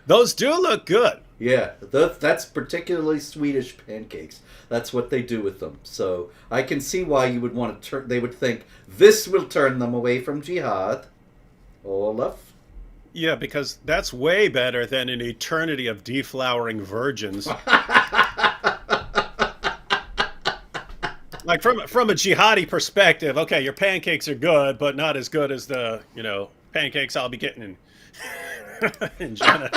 Those do look good. Yeah, that's particularly Swedish pancakes. That's what they do with them. So I can see why you would want to they would think this will turn them away from jihad. Olaf. Yeah, because that's way better than an eternity of deflowering virgins. Like from a jihadi perspective, okay, your pancakes are good, but not as good as the pancakes I'll be getting in China.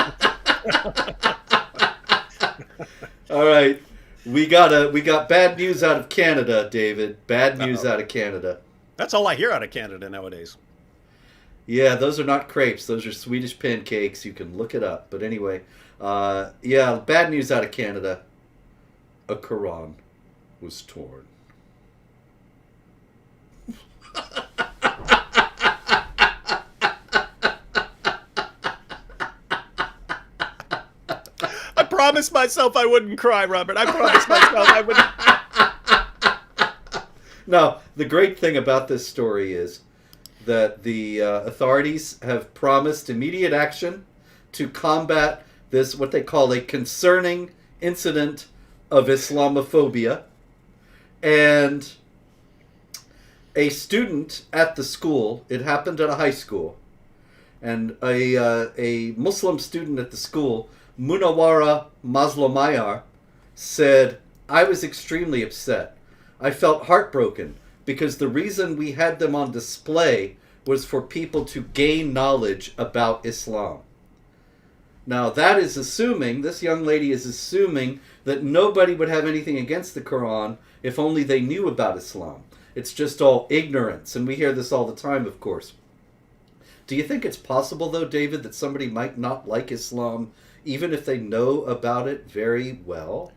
All right, we got bad news out of Canada, David. Bad news out of Canada. That's all I hear out of Canada nowadays. Yeah, those are not crepes. Those are Swedish pancakes. You can look it up. But anyway, yeah, bad news out of Canada. A Quran was torn. I promised myself I wouldn't cry, Robert. I promised myself I wouldn't. No, the great thing about this story is that the authorities have promised immediate action to combat this, what they call a concerning incident of Islamophobia. And a student at the school, it happened at a high school, and a Muslim student at the school, Munawara Mazlomayar, said, I was extremely upset. I felt heartbroken because the reason we had them on display was for people to gain knowledge about Islam. Now that is assuming, this young lady is assuming that nobody would have anything against the Quran if only they knew about Islam. It's just all ignorance, and we hear this all the time, of course. Do you think it's possible, though, David, that somebody might not like Islam even if they know about it very well?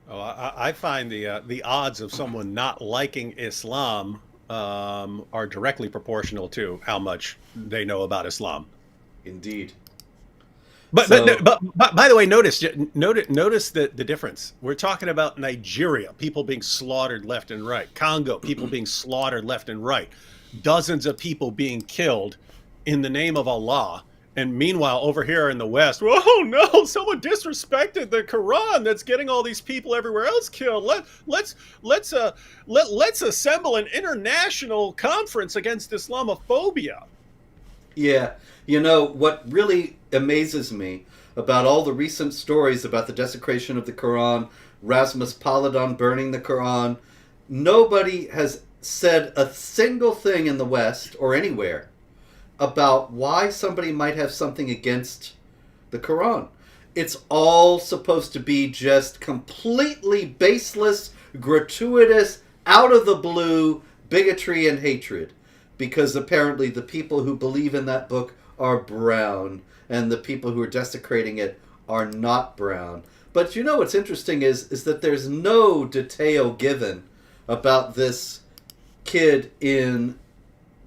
Oh, I find the odds of someone not liking Islam are directly proportional to how much they know about Islam. Indeed. But So, by the way, notice the difference. We're talking about Nigeria, people being slaughtered left and right. Congo, people being slaughtered left and right. Dozens of people being killed in the name of Allah. And meanwhile, over here in the West, oh no, someone disrespected the Quran. That's getting all these people everywhere else killed. Let's assemble an international conference against Islamophobia. yeah, what really amazes me about all the recent stories about the desecration of the Quran, Rasmus Paludan burning the Quran, nobody has said a single thing in the West or anywhere about why somebody might have something against the Quran. It's all supposed to be just completely baseless, gratuitous, out of the blue bigotry and hatred. Because apparently the people who believe in that book are brown, and the people who are desecrating it are not brown. But what's interesting is that there's no detail given about this kid in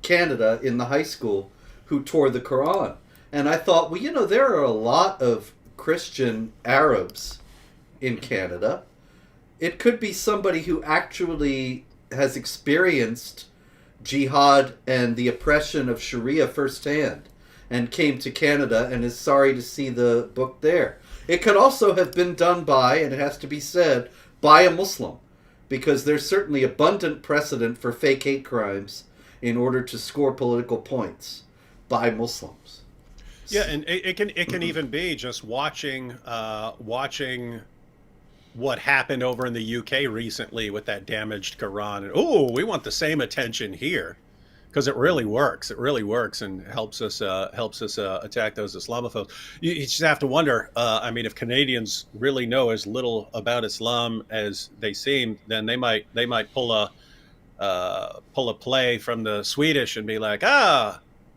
Canada in the high school who tore the Quran. And I thought, well, there are a lot of Christian Arabs in Canada. It could be somebody who actually has experienced Jihad and the oppression of Sharia firsthand and came to Canada and is sorry to see the book there. It could also have been done by, and it has to be said, by a Muslim, because there's certainly abundant precedent for fake hate crimes in order to score political points by Muslims. Yeah, and it can even be just watching what happened over in the UK recently with that damaged Quran. And oh, we want the same attention here because it really works. It really works and helps us attack those Islamophobes. You just have to wonder. If Canadians really know as little about Islam as they seem, then they might pull a play from the Swedish and be like,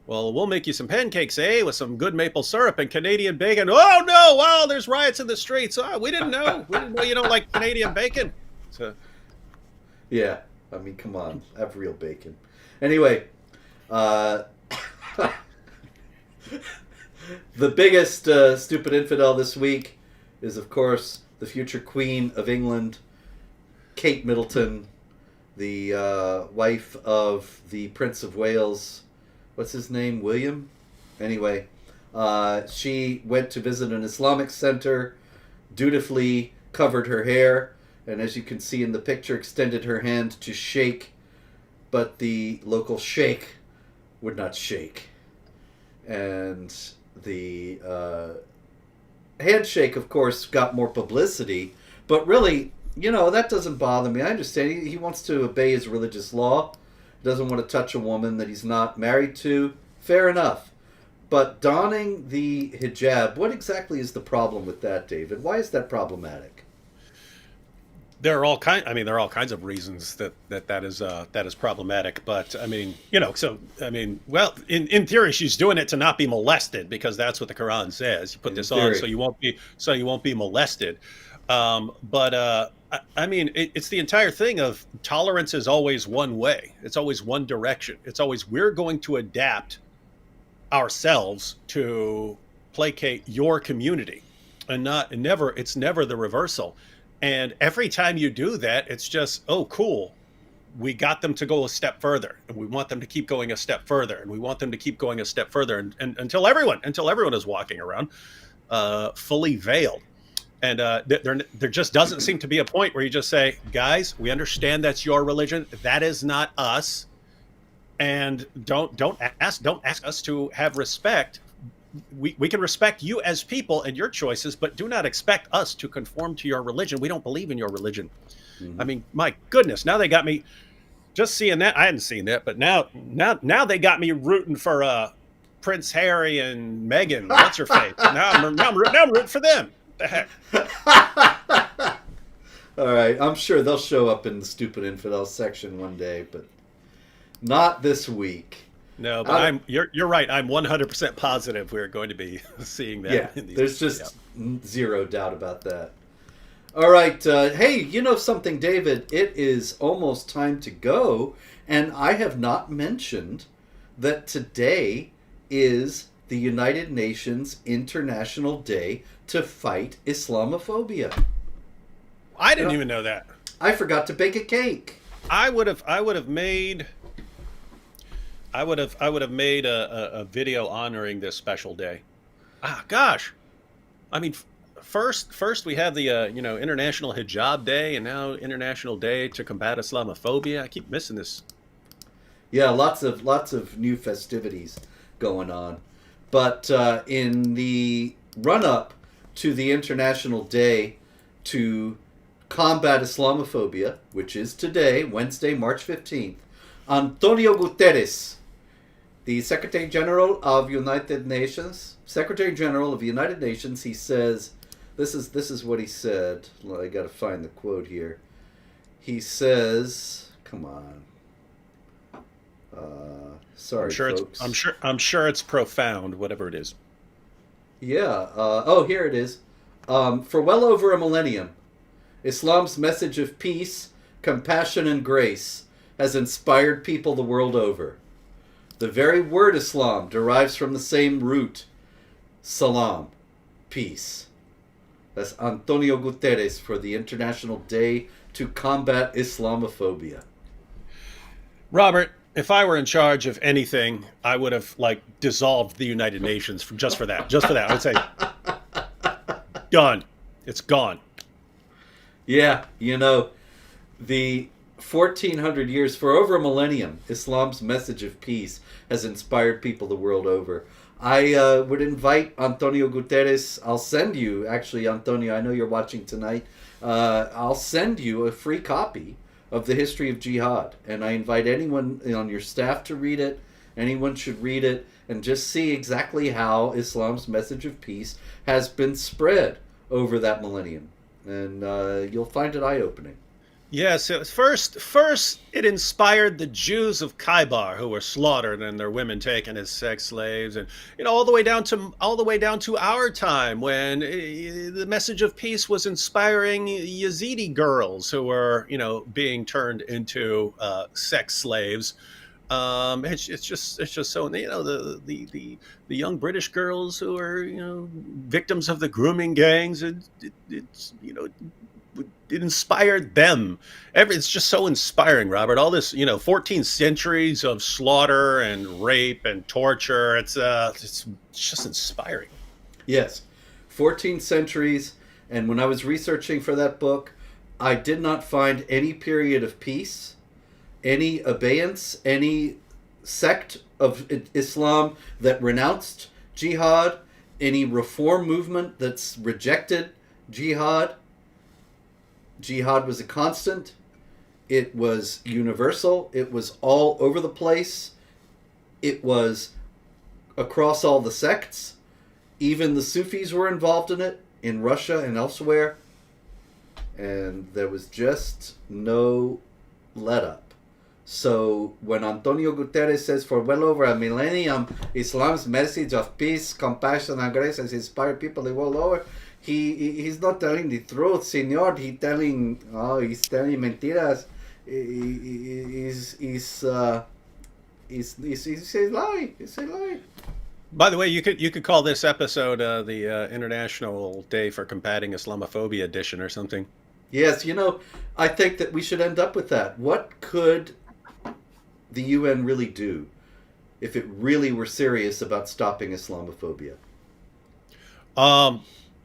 well, we'll make you some pancakes, with some good maple syrup and Canadian bacon. Oh no! Wow, there's riots in the streets. Oh, we didn't know. We didn't know you don't like Canadian bacon. So, yeah, come on, have real bacon. Anyway, the biggest stupid infidel this week is, of course, the future Queen of England, Kate Middleton, the wife of the Prince of Wales. What's his name? William? Anyway, she went to visit an Islamic center, dutifully covered her hair, and as you can see in the picture, extended her hand to shake, but the local sheikh would not shake. And the handshake, of course, got more publicity, but really, that doesn't bother me. I understand he wants to obey his religious law. Doesn't want to touch a woman that he's not married to. Fair enough. But donning the hijab, what exactly is the problem with that, David? Why is that problematic? there are all kinds of reasons that is problematic. But well, in theory, she's doing it to not be molested because that's what the Quran says. You put this on so you won't be molested. It's the entire thing of tolerance is always one way. It's always one direction. It's always we're going to adapt ourselves to placate your community, and it's never the reversal. And every time you do that, it's just, oh, cool. We got them to go a step further, and we want them to keep going a step further, and we want them to keep going a step further, and until everyone is walking around fully veiled. And there just doesn't seem to be a point where you just say, guys, we understand that's your religion. That is not us. And don't ask us to have respect. We can respect you as people and your choices, but do not expect us to conform to your religion. We don't believe in your religion. Mm-hmm. I mean, my goodness, now they got me just seeing that. I hadn't seen that, but now they got me rooting for Prince Harry and Meghan. What's her face? Now I'm rooting for them. The heck? All right, I'm sure they'll show up in the Stupid Infidels section one day, but not this week. No, but Out of, you're right. I'm 100% positive we're going to be seeing yeah, that in these. there's Yeah. just zero doubt about that. All right. Hey, you know something, David? It is almost time to go. And I have not mentioned that today is the United Nations International Day to fight Islamophobia. I And didn't even know that. I forgot to bake a cake. I would have made made a video honoring this special day. Ah, gosh. I mean, first we have the International Hijab Day, and now International Day to combat Islamophobia. I keep missing this. Yeah, lots of new festivities going on. But in the run up to the International Day to combat Islamophobia, which is today, Wednesday, March 15th, Antonio Guterres, the Secretary General of the United Nations, he says, this is what he said. Well, I got to find the quote here. He says, come on. Sorry, folks. I'm sure it's profound, whatever it is. Yeah. Here it is. For well over a millennium, Islam's message of peace, compassion, and grace has inspired people the world over. The very word Islam derives from the same root, salam, peace. That's Antonio Guterres for the International Day to combat Islamophobia. Robert, if I were in charge of anything, I would have dissolved the United Nations just for that. Just for that, I would say, gone. It's gone. Yeah, the 1400 years, for over a millennium, Islam's message of peace has inspired people the world over. I would invite Antonio Guterres. I'll send you, actually, Antonio, I know you're watching tonight. I'll send you a free copy of the history of Jihad. And I invite anyone on your staff to read it. Anyone should read it and just see exactly how Islam's message of peace has been spread over that millennium. And you'll find it eye-opening. Yes, it was first it inspired the Jews of Khaybar who were slaughtered and their women taken as sex slaves, and all the way down to our time when the message of peace was inspiring Yazidi girls who were being turned into sex slaves. It's just so the young British girls who are victims of the grooming gangs. It inspired them. It's just so inspiring, Robert. All this, 14 centuries of slaughter and rape and torture. It's just inspiring. Yes, 14 centuries. And when I was researching for that book, I did not find any period of peace, any abeyance, any sect of Islam that renounced jihad, any reform movement that's rejected jihad. Jihad was a constant. It was universal. It was all over the place. It was across all the sects. Even the Sufis were involved in it, in Russia and elsewhere. And there was just no let-up. So when Antonio Guterres says, for well over a millennium, Islam's message of peace, compassion, and grace has inspired people the world over, he's not telling the truth, senor. He's telling mentiras. It's a lie. It's a lie. By the way, you could call this episode the International Day for Combating Islamophobia edition or something. Yes, I think that we should end up with that. What could the UN really do if it really were serious about stopping Islamophobia?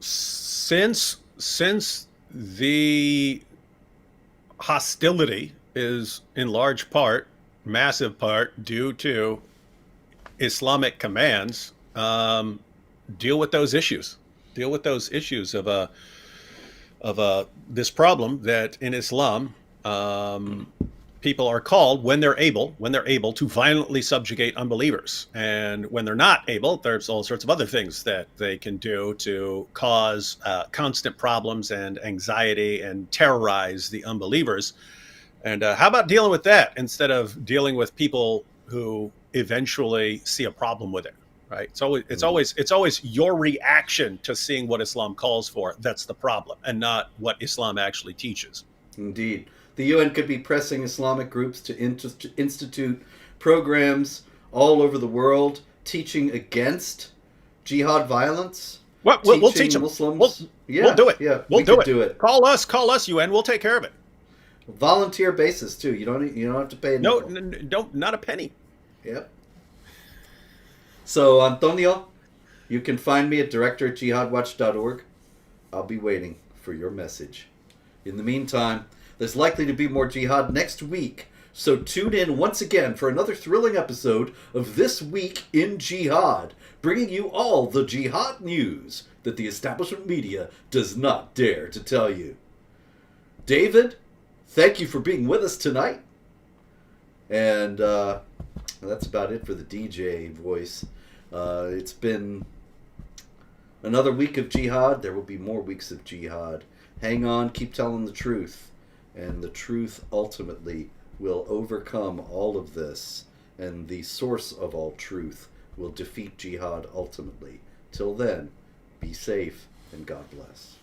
Since the hostility is in large part, massive part, due to Islamic commands, deal with those issues. Deal with those issues of this problem that in Islam, people are called when they're able to violently subjugate unbelievers, and when they're not able, there's all sorts of other things that they can do to cause constant problems and anxiety and terrorize the unbelievers. And how about dealing with that instead of dealing with people who eventually see a problem with it. Right? It's always your reaction to seeing what Islam calls for that's the problem, and not what Islam actually teaches. Indeed. The UN could be pressing Islamic groups to institute programs all over the world teaching against jihad violence. We'll teach them. Muslims. We'll do it. Yeah, we'll do it. Call us, UN. We'll take care of it. Volunteer basis too. You don't have to pay. Not a penny. Yep. So Antonio, you can find me at director@jihadwatch.org. I'll be waiting for your message. In the meantime, there's likely to be more jihad next week, so tune in once again for another thrilling episode of This Week in Jihad, bringing you all the jihad news that the establishment media does not dare to tell you. David, thank you for being with us tonight. And that's about it for the DJ voice. It's been another week of jihad. There will be more weeks of jihad. Hang on, keep telling the truth. And the truth ultimately will overcome all of this. And the source of all truth will defeat jihad ultimately. Till then, be safe and God bless.